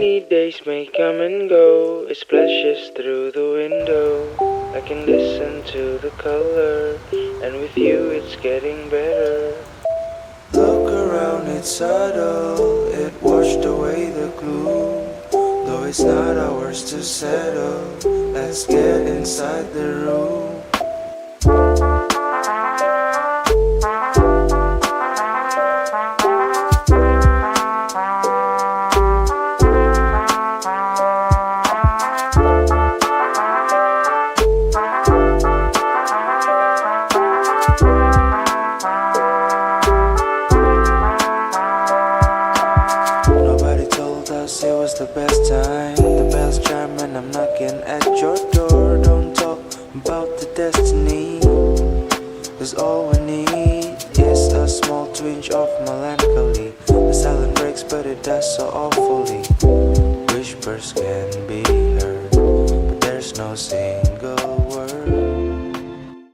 Rainy days may come and go, it splashes through the window. I can listen to the color, and with you it's getting better. Look around, it's subtle, it washed away the gloom. Though it's not ours to settle, let's get inside the room. Nobody told us it was the best time. The bells chime and I'm knocking at your door. Don't talk about the destiny, 'cause all we need is a small twinge of melancholy. The silence breaks but it does so awfully. Whispers can be heard, but there's no singing.